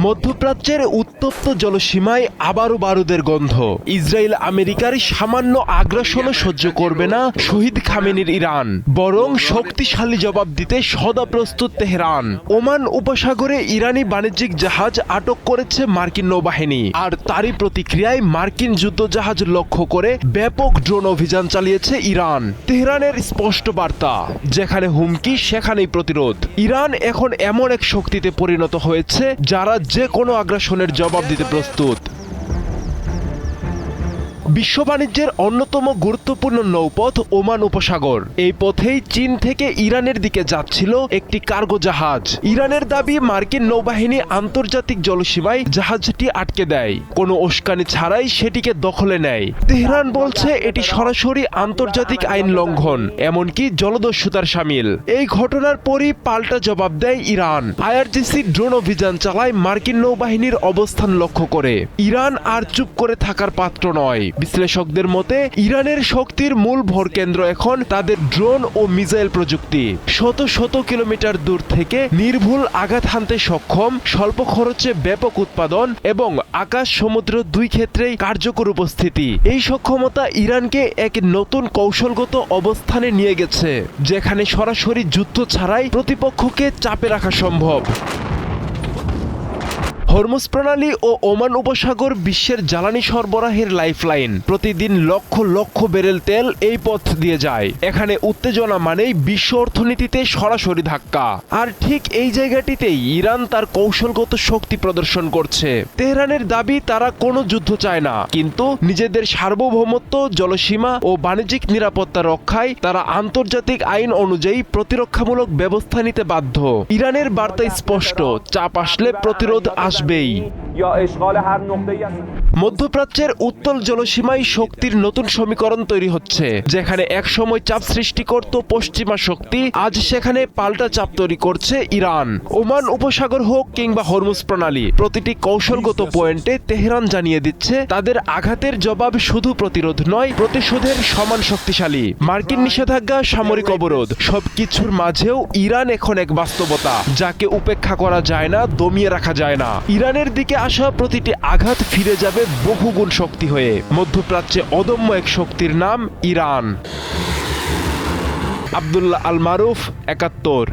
মধ্যপ্রাচ্যের উত্তপ্ত জলসীমায় আবারও বারুদের গন্ধ। ইসরায়েল আমেরিকার সামান্য আগ্রাসনও সহ্য করবে না শহীদ খামেনির ইরান, বরং শক্তিশালী জবাব দিতে সদা প্রস্তুত তেহরান। ওমান উপসাগরে ইরানি বাণিজ্যিক জাহাজ আটক করেছে মার্কিন নৌবাহিনী, আর তারই প্রতিক্রিয়ায় মার্কিন যুদ্ধজাহাজ লক্ষ্য করে ব্যাপক ড্রোন অভিযান চালিয়েছে ইরান। তেহরানের স্পষ্ট বার্তা, যেখানে হুমকি সেখানেই প্রতিরোধ। ইরান এখন এমন এক শক্তিতে পরিণত হয়েছে যারা যে কোনো আগ্রাসনের জবাব দিতে প্রস্তুত। বিশ্ব বাণিজ্যের অন্যতম গুরুত্বপূর্ণ নৌপথ ওমান উপসাগর। এই পথেই চীন থেকে ইরানের দিকে যাচ্ছিল একটি কার্গো জাহাজ। ইরানের দাবি, মার্কিন নৌবাহিনী আন্তর্জাতিক জলসীমায় জাহাজটি আটকে দেয়, কোনো উস্কানি ছাড়াই সেটিকে দখলে নেয়। তেহরান বলছে এটি সরাসরি আন্তর্জাতিক আইন লঙ্ঘন, এমনকি জলদস্যুতার শামিল। এই ঘটনার পরই পাল্টা জবাব দেয় ইরান। আইআরজিসি ড্রোন অভিযান চালায় মার্কিন নৌবাহিনীর অবস্থান লক্ষ্য করে। ইরান আর চুপ করে থাকার পাত্র নয়। বিশ্লেষকদের মতে ইরানের শক্তির মূল ভরকেন্দ্র এখন তাদের ড্রোন ও মিসাইল প্রযুক্তি। শত শত কিলোমিটার দূর থেকে নির্ভুল আঘাত হানতে সক্ষম, স্বল্প খরচে ব্যাপক উৎপাদন এবং আকাশ সমুদ্র দুই ক্ষেত্রেই কার্যকর উপস্থিতি। এই সক্ষমতা ইরানকে এক নতুন কৌশলগত অবস্থানে নিয়ে গেছে, যেখানে সরাসরি যুদ্ধ ছাড়াই প্রতিপক্ষকে চাপে রাখা সম্ভব। হরমুজ প্রণালী ও ওমান উপসাগর বিশ্বের জ্বালানি সরবরাহের লাইফলাইন। প্রতিদিন লক্ষ লক্ষ ব্যারেল তেল এই পথ দিয়ে যায়। এখানে উত্তেজনা মানেই বিশ্ব অর্থনীতিতে সরাসরি ধাক্কা। আর ঠিক এই জায়গাটিতেই ইরান তার কৌশলগত শক্তি প্রদর্শন করছে। তেহরানের দাবি, তারা কোনো যুদ্ধ চায় না, কিন্তু নিজেদের সার্বভৌমত্ব, জলসীমা ও বাণিজ্যিক নিরাপত্তা রক্ষায় তারা আন্তর্জাতিক আইন অনুযায়ী প্রতিরক্ষামূলক ব্যবস্থা নিতে বাধ্য। ইরানের বার্তা স্পষ্ট, চাপ আসলে প্রতিরোধ আসবেই। মধ্যপ্রাচ্যের উত্তল জলসীমায় শক্তির নতুন সমীকরণ তৈরি হচ্ছে। যেখানে একসময় চাপ সৃষ্টি করত পশ্চিমা শক্তি, আজ সেখানে পাল্টা চাপ তৈরি করছে ইরান। ওমান উপসাগর হোক কিংবা হরমুজ প্রণালী, প্রতিটি কৌশলগত পয়েন্টে তেহরান জানিয়ে দিচ্ছে তাদের আঘাতের জবাব শুধু প্রতিরোধ নয়, প্রতিশোধের সমান শক্তিশালী। মার্কিন নিষেধাজ্ঞা, সামরিক অবরোধ, সবকিছুর মাঝেও ইরান এখন এক বাস্তবতা, যাকে উপেক্ষা করা যায় না, দমিয়ে রাখা যায় না। ইরানের দিকে আসা প্রতিটি আঘাত ফিরে যাবে বহুগুণ শক্তি হয়ে। মধ্যপ্রাচ্যে অদম্য এক শক্তির নাম ইরান। আব্দুল্লাহ আল মারুফ, ৭১।